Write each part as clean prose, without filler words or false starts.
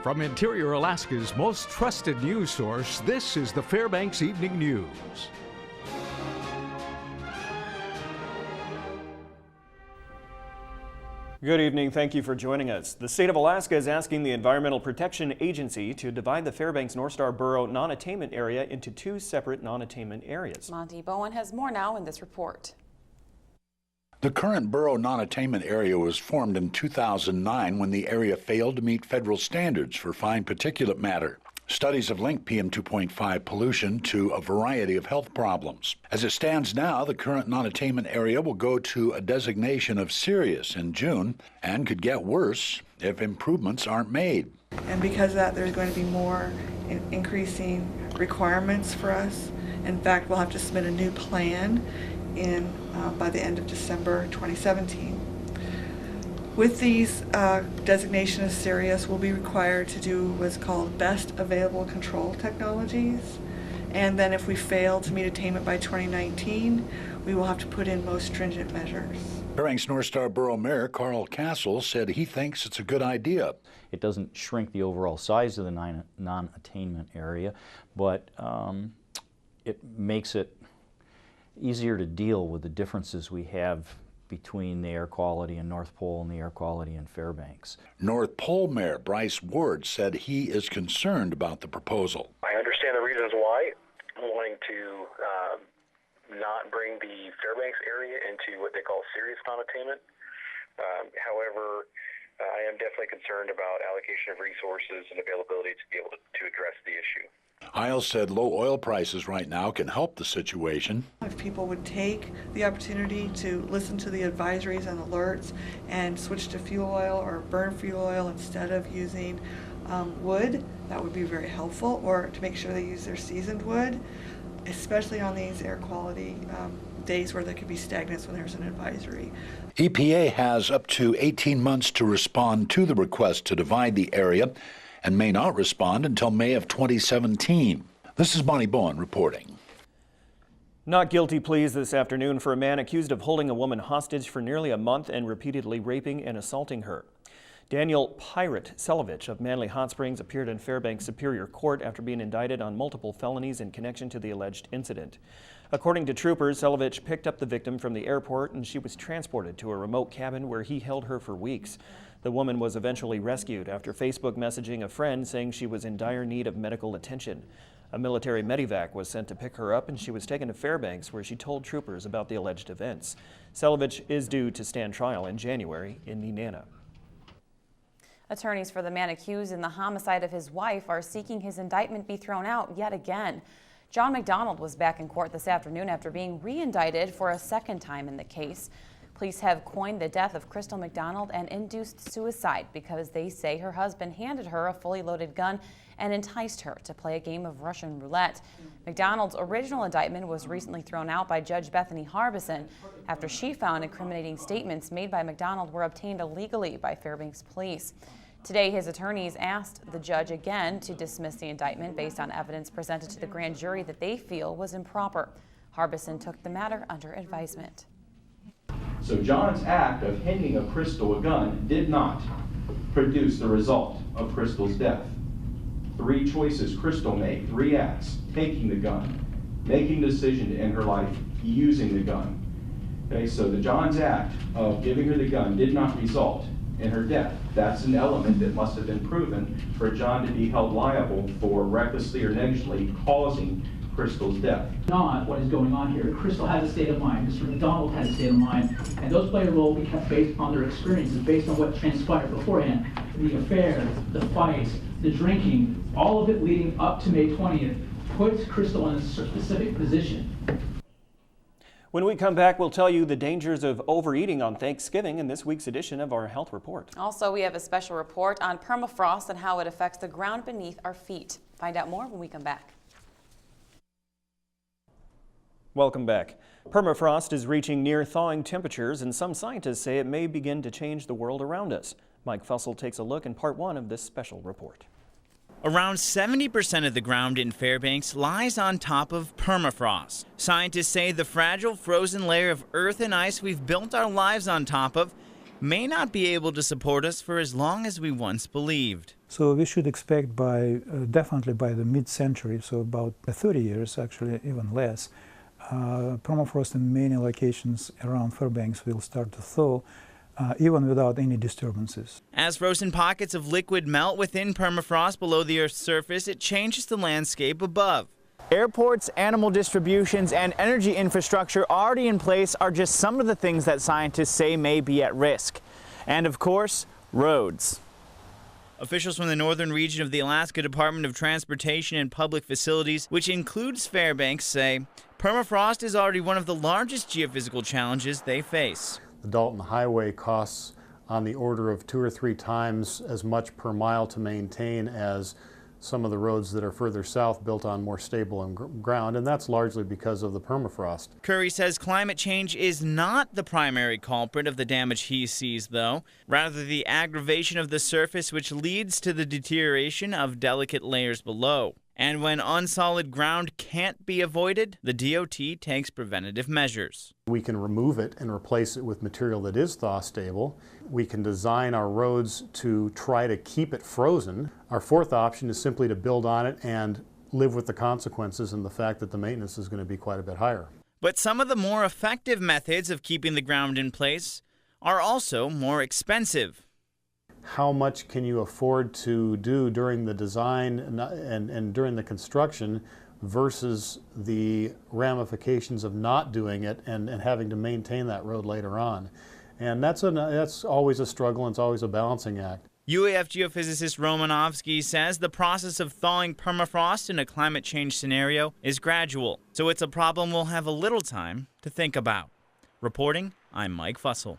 From Interior Alaska's most trusted news source, this is the Fbx Evening News. Good evening. Thank you for joining us. The state of Alaska is asking the Environmental Protection Agency to divide the Fairbanks North Star Borough non-attainment area into two separate non-attainment areas. Monty Bowen has more now in this report. The current borough non-attainment area was formed in 2009 when the area failed to meet federal standards for fine particulate matter. Studies have linked PM 2.5 pollution to a variety of health problems. As it stands now, the current non-attainment area will go to a designation of serious in June and could get worse if improvements aren't made. And because of that, there's going to be more increasing requirements for us. In fact, we'll have to submit a new plan by the end of December 2017. With these designation as serious, we'll be required to do what's called best available control technologies. And then if we fail to meet attainment by 2019, we will have to put in most stringent measures. Fairbanks North Star Borough Mayor Carl Castle said he thinks it's a good idea. It doesn't shrink the overall size of the non-attainment area, but it makes it easier to deal with the differences we have between the air quality in North Pole and the air quality in Fairbanks. North Pole Mayor Bryce Ward said he is concerned about the proposal. I understand the reasons why, wanting to not bring the Fairbanks area into what they call serious non-attainment. However, I am definitely concerned about allocation of resources and availability to be able to address the issue. Isles said low oil prices right now can help the situation. If people would take the opportunity to listen to the advisories and alerts and switch to fuel oil or burn fuel oil instead of using wood, that would be very helpful, or to make sure they use their seasoned wood, especially on these air quality days where there could be stagnance when there's an advisory. EPA has up to 18 months to respond to the request to divide the area and may not respond until May of 2017. This is Monty Bowen reporting. Not guilty pleas this afternoon for a man accused of holding a woman hostage for nearly a month and repeatedly raping and assaulting her. Daniel Pirate Selovich of Manly Hot Springs appeared in Fairbanks Superior Court after being indicted on multiple felonies in connection to the alleged incident. According to troopers, Selovich picked up the victim from the airport and she was transported to a remote cabin where he held her for weeks. The woman was eventually rescued after Facebook messaging a friend saying she was in dire need of medical attention. A military medevac was sent to pick her up and she was taken to Fairbanks where she told troopers about the alleged events. Selovich is due to stand trial in January in Nenana. Attorneys for the man accused in the homicide of his wife are seeking his indictment be thrown out yet again. John McDonald was back in court this afternoon after being re-indicted for a second time in the case. Police have coined the death of Crystal McDonald an induced suicide because they say her husband handed her a fully loaded gun and enticed her to play a game of Russian roulette. McDonald's original indictment was recently thrown out by Judge Bethany Harbison after she found incriminating statements made by McDonald were obtained illegally by Fairbanks police. Today, his attorneys asked the judge again to dismiss the indictment based on evidence presented to the grand jury that they feel was improper. Harbison took the matter under advisement. So John's act of handing Crystal a gun did not produce the result of Crystal's death. 3 choices Crystal made, 3 acts: taking the gun, making the decision to end her life, using the gun. Okay, so the John's act of giving her the gun did not result in her death. That's an element that must have been proven for John to be held liable for recklessly or negligently causing Crystal's death. Not what is going on here. Crystal has a state of mind. Mr. McDonald has a state of mind. And those play a role because based on their experiences, based on what transpired beforehand. The affairs, the fights, the drinking, all of it leading up to May 20th puts Crystal in a specific position. When we come back, we'll tell you the dangers of overeating on Thanksgiving in this week's edition of our Health Report. Also, we have a special report on permafrost and how it affects the ground beneath our feet. Find out more when we come back. Welcome back. Permafrost is reaching near thawing temperatures, and some scientists say it may begin to change the world around us. Mike Fussell takes a look in part 1 of this special report. Around 70% of the ground in Fairbanks lies on top of permafrost. Scientists say the fragile frozen layer of earth and ice we've built our lives on top of may not be able to support us for as long as we once believed. So we should expect definitely by the mid-century, so about 30 years, actually even less, permafrost in many locations around Fairbanks will start to thaw, even without any disturbances. As frozen pockets of liquid melt within permafrost below the Earth's surface, it changes the landscape above. Airports, animal distributions, and energy infrastructure already in place are just some of the things that scientists say may be at risk. And of course, roads. Officials from the northern region of the Alaska Department of Transportation and Public Facilities, which includes Fairbanks, say permafrost is already one of the largest geophysical challenges they face. The Dalton Highway costs on the order of 2 or 3 times as much per mile to maintain as some of the roads that are further south built on more stable ground, and that's largely because of the permafrost. Curry says climate change is not the primary culprit of the damage he sees, though. Rather, the aggravation of the surface, which leads to the deterioration of delicate layers below. And when unsolid ground can't be avoided, the DOT takes preventative measures. We can remove it and replace it with material that is thaw stable. We can design our roads to try to keep it frozen. Our fourth option is simply to build on it and live with the consequences and the fact that the maintenance is going to be quite a bit higher. But some of the more effective methods of keeping the ground in place are also more expensive. How much can you afford to do during the design and during the construction versus the ramifications of not doing it and having to maintain that road later on? And that's always a struggle, and it's always a balancing act. UAF geophysicist Romanovsky says the process of thawing permafrost in a climate change scenario is gradual, so it's a problem we'll have a little time to think about. Reporting, I'm Mike Fussell.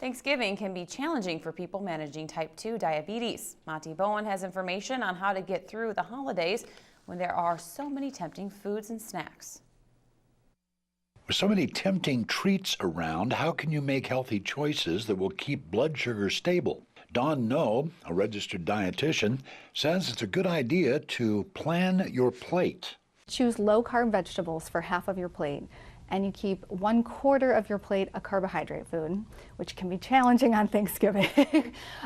Thanksgiving can be challenging for people managing type 2 diabetes. Monty Bowen has information on how to get through the holidays when there are so many tempting foods and snacks. With so many tempting treats around, how can you make healthy choices that will keep blood sugar stable? Dawn No, a registered dietitian, says it's a good idea to plan your plate. Choose low-carb vegetables for half of your plate, and you keep 1/4 of your plate a carbohydrate food, which can be challenging on Thanksgiving,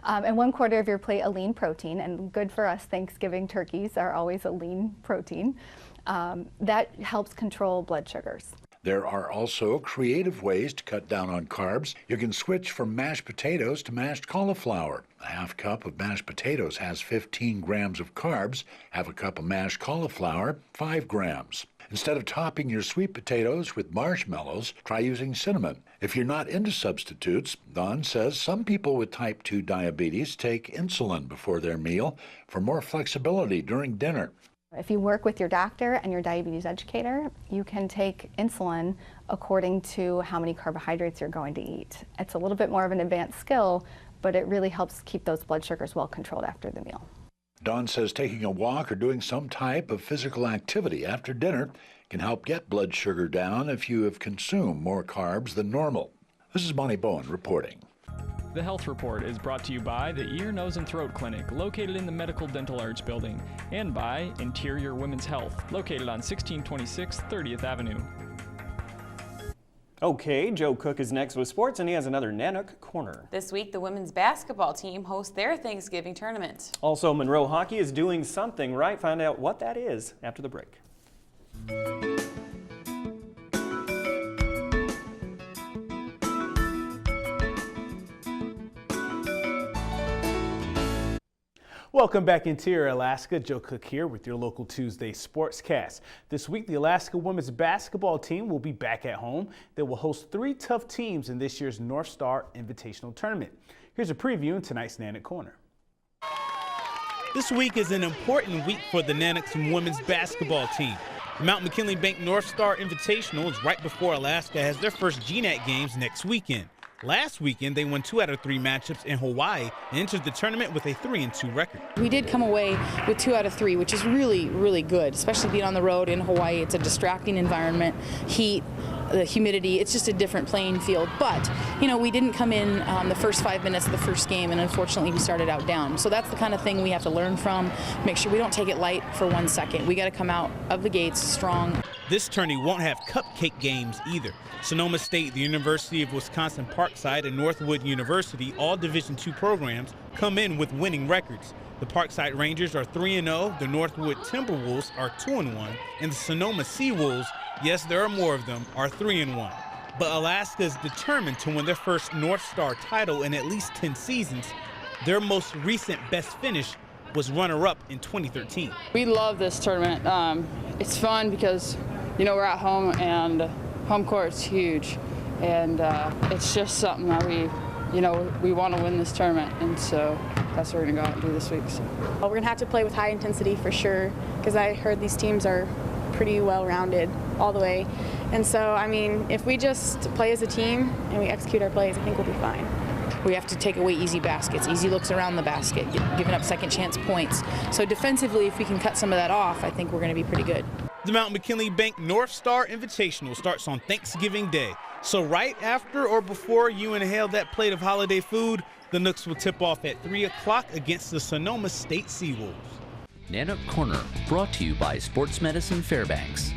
and 1/4 of your plate a lean protein, and good for us, Thanksgiving turkeys are always a lean protein. That helps control blood sugars. There are also creative ways to cut down on carbs. You can switch from mashed potatoes to mashed cauliflower. A half cup of mashed potatoes has 15 grams of carbs. Half a cup of mashed cauliflower, 5 grams. Instead of topping your sweet potatoes with marshmallows, try using cinnamon. If you're not into substitutes, Don says some people with type 2 diabetes take insulin before their meal for more flexibility during dinner. If you work with your doctor and your diabetes educator, you can take insulin according to how many carbohydrates you're going to eat. It's a little bit more of an advanced skill, but it really helps keep those blood sugars well controlled after the meal. Don says taking a walk or doing some type of physical activity after dinner can help get blood sugar down if you have consumed more carbs than normal. This is Monty Bowen reporting. The Health Report is brought to you by the Ear, Nose, and Throat Clinic, located in the Medical Dental Arts Building, and by Interior Women's Health, located on 1626 30th Avenue. Okay, Joe Cook is next with sports, and he has another Nanook Corner. This week, the women's basketball team hosts their Thanksgiving tournament. Also, Monroe Hockey is doing something right. Find out what that is after the break. Welcome back, Interior Alaska. Joe Cook here with your local Tuesday Sportscast. This week, the Alaska women's basketball team will be back at home. They will host 3 tough teams in this year's North Star Invitational Tournament. Here's a preview in tonight's Nanook Corner. This week is an important week for the Nanook's women's basketball team. The Mount McKinley Bank North Star Invitational is right before Alaska has their first GNAT games next weekend. Last weekend, they won 2 out of 3 matchups in Hawaii and entered the tournament with a 3-2 record. We did come away with 2 out of 3, which is really, really good, especially being on the road in Hawaii. It's a distracting environment, heat, the humidity. It's just a different playing field. But, you know, we didn't come in the first 5 minutes of the first game, and unfortunately we started out down. So that's the kind of thing we have to learn from, make sure we don't take it light for 1 second. We got to come out of the gates strong. This tourney won't have cupcake games either. Sonoma State, the University of Wisconsin-Parkside, and Northwood University, all Division II programs, come in with winning records. The Parkside Rangers are 3-0, the Northwood Timberwolves are 2-1, and the Sonoma Seawolves, yes, there are more of them, are 3-1. But Alaska is determined to win their first North Star title in at least 10 seasons. Their most recent best finish was runner-up in 2013. We love this tournament. It's fun because, you know, we're at home and home court's huge, and it's just something that we want to win this tournament, and so that's what we're going to go out and do this week. So. Well, we're going to have to play with high intensity for sure, because I heard these teams are pretty well-rounded all the way, and so, I mean, if we just play as a team and we execute our plays, I think we'll be fine. We have to take away easy baskets, easy looks around the basket, giving up second chance points. So defensively, if we can cut some of that off, I think we're going to be pretty good. The Mount McKinley Bank North Star Invitational starts on Thanksgiving Day. So right after or before you inhale that plate of holiday food, the Nooks will tip off at 3 o'clock against the Sonoma State Seawolves. Nanook Corner, brought to you by Sports Medicine Fairbanks.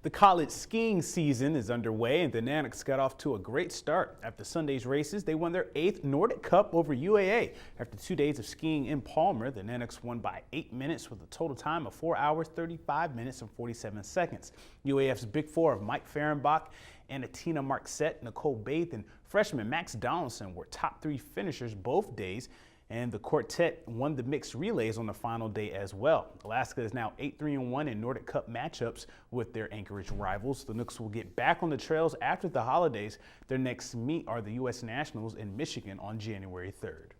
The college skiing season is underway, and the Nanooks got off to a great start. After Sunday's races, they won their 8th Nordic Cup over UAA. After 2 days of skiing in Palmer, the Nanooks won by 8 minutes with a total time of 4 hours, 35 minutes, and 47 seconds. UAF's Big Four of Mike Fehrenbach, Anatina Marxette, Nicole Baith, and freshman Max Donaldson were top 3 finishers both days. And the quartet won the mixed relays on the final day as well. Alaska is now 8-3-1 in Nordic Cup matchups with their Anchorage rivals. The Nooks will get back on the trails after the holidays. Their next meet are the U.S. Nationals in Michigan on January 3rd.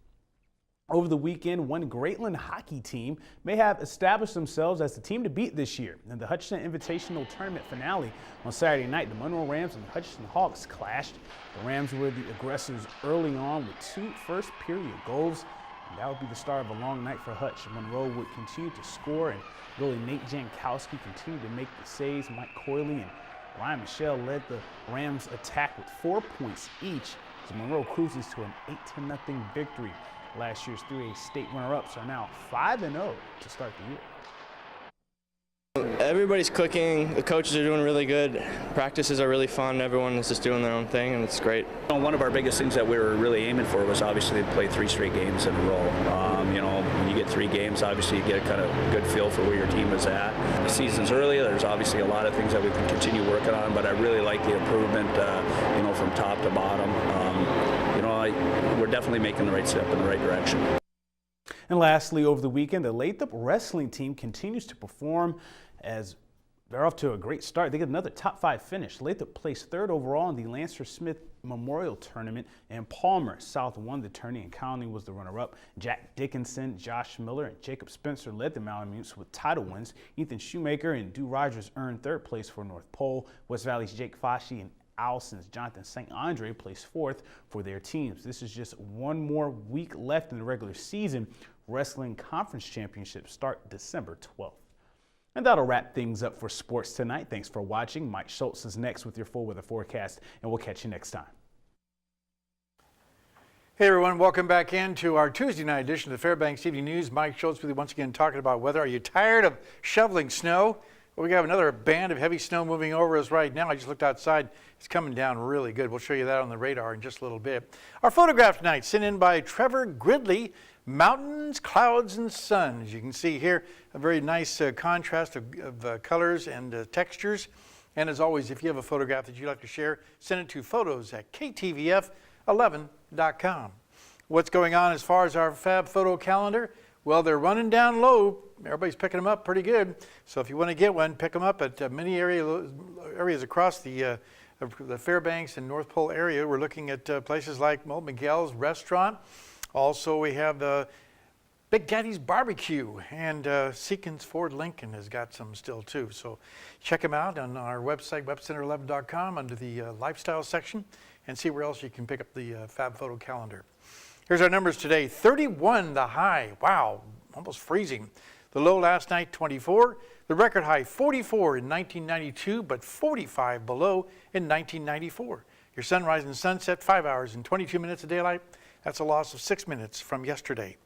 Over the weekend, one Greatland hockey team may have established themselves as the team to beat this year. In the Hutchinson Invitational Tournament finale on Saturday night, the Monroe Rams and the Hutchinson Hawks clashed. The Rams were the aggressors early on with 2 first-period goals. And that would be the start of a long night for Hutch. Monroe would continue to score, and really Nate Jankowski continued to make the saves. Mike Coyley and Ryan Michelle led the Rams attack with 4 points each as Monroe cruises to an 8-0 victory. Last year's 3A state runner-ups are now 5-0 to start the year. Everybody's clicking, the coaches are doing really good, practices are really fun, everyone is just doing their own thing, and it's great. One of our biggest things that we were really aiming for was obviously to play 3 straight games in a row. You know, when you get 3 games, obviously you get a kind of good feel for where your team is at. The season's early, there's obviously a lot of things that we can continue working on, but I really like the improvement, you know, from top to bottom. You know, we're definitely making the right step in the right direction. And lastly, over the weekend, the Lathrop wrestling team continues to perform as they're off to a great start. They get another top 5 finish. Lathrop placed 3rd overall in the Lancer Smith Memorial Tournament, and Palmer South won the tourney, and County was the runner-up. Jack Dickinson, Josh Miller, and Jacob Spencer led the Malamutes with title wins. Ethan Shoemaker and Dew Rogers earned 3rd place for North Pole. West Valley's Jake Foshee and Allison's Jonathan St. Andre placed 4th for their teams. This is just one more week left in the regular season. Wrestling Conference Championships start December 12th. And that'll wrap things up for sports tonight. Thanks for watching. Mike Schultz is next with your full weather forecast, and we'll catch you next time. Hey everyone, welcome back into our Tuesday night edition of the Fbx Evening News. Mike Schultz with you once again talking about weather. Are you tired of shoveling snow? Well, we have another band of heavy snow moving over us right now. I just looked outside. It's coming down really good. We'll show you that on the radar in just a little bit. Our photograph tonight sent in by Trevor Gridley. Mountains, clouds, and sun. As you can see here, a very nice contrast of colors and textures. And as always, if you have a photograph that you'd like to share, send it to photos@ktvf11.com. What's going on as far as our Fab Photo calendar? Well, they're running down low. Everybody's picking them up pretty good. So if you want to get one, pick them up at many areas across the Fairbanks and North Pole area. We're looking at places like Miguel's Restaurant. Also, we have Big Daddy's Barbecue, and Seekins Ford Lincoln has got some still too. So check them out on our website, webcenter11.com, under the lifestyle section, and see where else you can pick up the Fab Photo calendar. Here's our numbers today. 31 the high. Wow, almost freezing. The low last night, 24. The record high 44 in 1992, but 45 below in 1994. Your sunrise and sunset 5 hours and 22 minutes of daylight. That's a loss of 6 minutes from yesterday.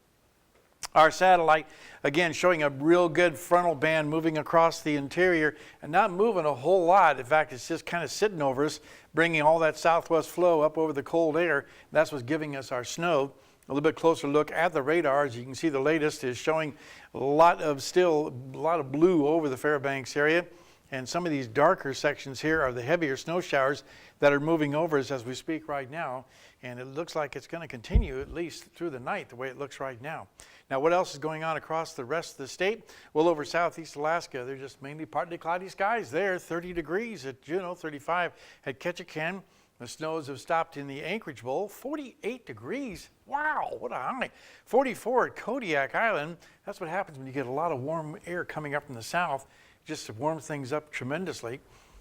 Our satellite, again, showing a real good frontal band moving across the interior and not moving a whole lot. In fact, it's just kind of sitting over us, bringing all that southwest flow up over the cold air. That's what's giving us our snow. A little bit closer look at the radars. You can see the latest is showing a lot of blue over the Fairbanks area. And some of these darker sections here are the heavier snow showers that are moving over us as we speak right now. And it looks like it's going to continue at least through the night the way it looks right now. Now, what else is going on across the rest of the state? Well, over southeast Alaska, they're just mainly partly cloudy skies there. 30 degrees at Juneau, 35 at Ketchikan. The snows have stopped in the Anchorage Bowl. 48 degrees. Wow, what a high. 44 at Kodiak Island. That's what happens when you get a lot of warm air coming up from the south. Just to warm things up tremendously.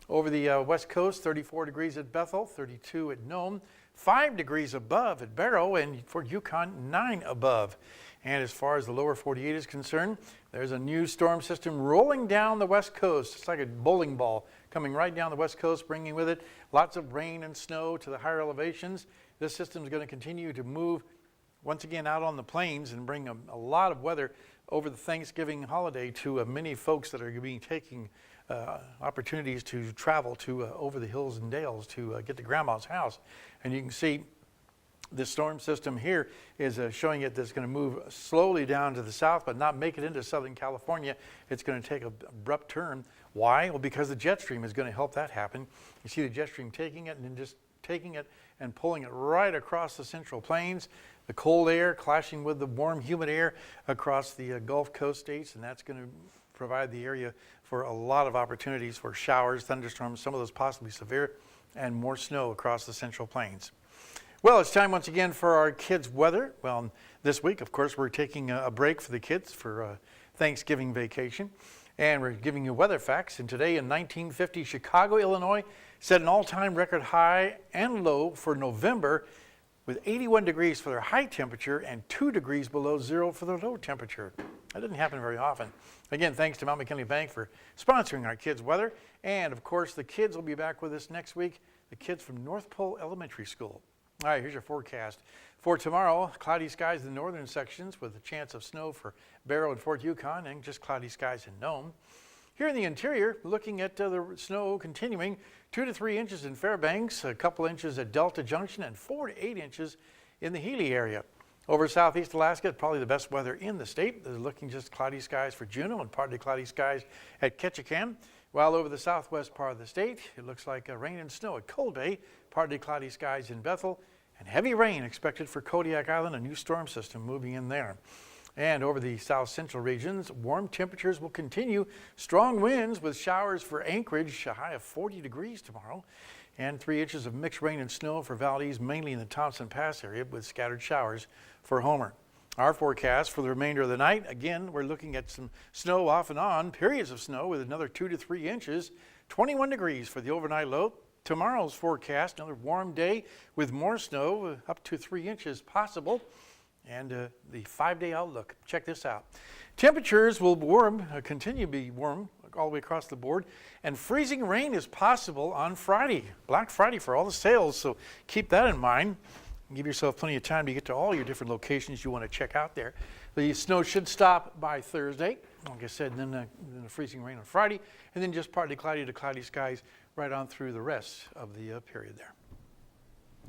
Over the west coast, 34 degrees at Bethel, 32 at Nome, 5 degrees above at Barrow, and for Yukon, 9 above. And as far as the lower 48 is concerned, there's a new storm system rolling down the west coast. It's like a bowling ball coming right down the west coast, bringing with it lots of rain and snow to the higher elevations. This system is going to continue to move once again out on the plains and bring a lot of weather over the Thanksgiving holiday to many folks that are going to be taking opportunities to travel to over the hills and dales to get to Grandma's house. And you can see this storm system here is showing it that's going to move slowly down to the south, but not make it into Southern California. It's going to take an abrupt turn. Why? Well, because the jet stream is going to help that happen. You see the jet stream taking it and then just taking it and pulling it right across the Central Plains. The cold air clashing with the warm, humid air across the Gulf Coast states, and that's going to provide the area for a lot of opportunities for showers, thunderstorms, some of those possibly severe, and more snow across the Central Plains. Well, it's time once again for our kids' weather. Well, this week, of course, we're taking a break for the kids for Thanksgiving vacation, and we're giving you weather facts. And today in 1950, Chicago, Illinois, set an all-time record high and low for November, with 81 degrees for their high temperature and 2 degrees below zero for their low temperature. That doesn't happen very often. Again, thanks to Mount McKinley Bank for sponsoring our kids' weather. And of course, the kids will be back with us next week, the kids from North Pole Elementary School. All right, here's your forecast. For tomorrow, cloudy skies in the northern sections with a chance of snow for Barrow and Fort Yukon, and just cloudy skies in Nome. Here in the interior, looking at the snow continuing, 2 to 3 inches in Fairbanks, a couple inches at Delta Junction, and 4 to 8 inches in the Healy area. Over southeast Alaska, probably the best weather in the state. They're looking just cloudy skies for Juneau and partly cloudy skies at Ketchikan. While over the southwest part of the state, it looks like rain and snow at Cold Bay, partly cloudy skies in Bethel, and heavy rain expected for Kodiak Island, a new storm system moving in there. And over the south central regions, warm temperatures will continue. Strong winds with showers for Anchorage, a high of 40 degrees tomorrow. And 3 inches of mixed rain and snow for Valdez, mainly in the Thompson Pass area, with scattered showers for Homer. Our forecast for the remainder of the night, again, we're looking at some snow off and on, periods of snow with another 2 to 3 inches, 21 degrees for the overnight low. Tomorrow's forecast, another warm day with more snow, up to 3 inches possible. And the 5-day outlook, check this out. Temperatures will continue to be warm all the way across the board, and freezing rain is possible on Friday, Black Friday for all the sales, so keep that in mind. Give yourself plenty of time to get to all your different locations you want to check out there. The snow should stop by Thursday, like I said, and then the freezing rain on Friday, and then just partly cloudy to cloudy skies right on through the rest of the period there.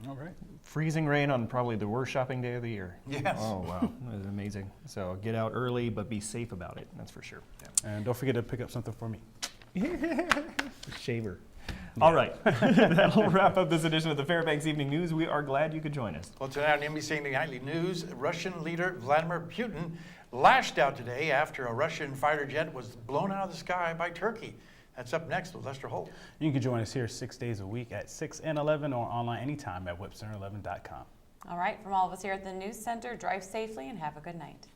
All right. Freezing rain on probably the worst shopping day of the year. Yes. Oh, wow. That is amazing. So get out early, but be safe about it. That's for sure. Yeah. And don't forget to pick up something for me. Shaver. Yeah. All right. That'll wrap up this edition of the Fbx Evening News. We are glad you could join us. Well, tonight on NBC Nightly News, Russian leader Vladimir Putin lashed out today after a Russian fighter jet was blown out of the sky by Turkey. That's up next with Lester Holt. You can join us here 6 days a week at 6 and 11 or online anytime at webcenter11.com. All right, from all of us here at the News Center, drive safely and have a good night.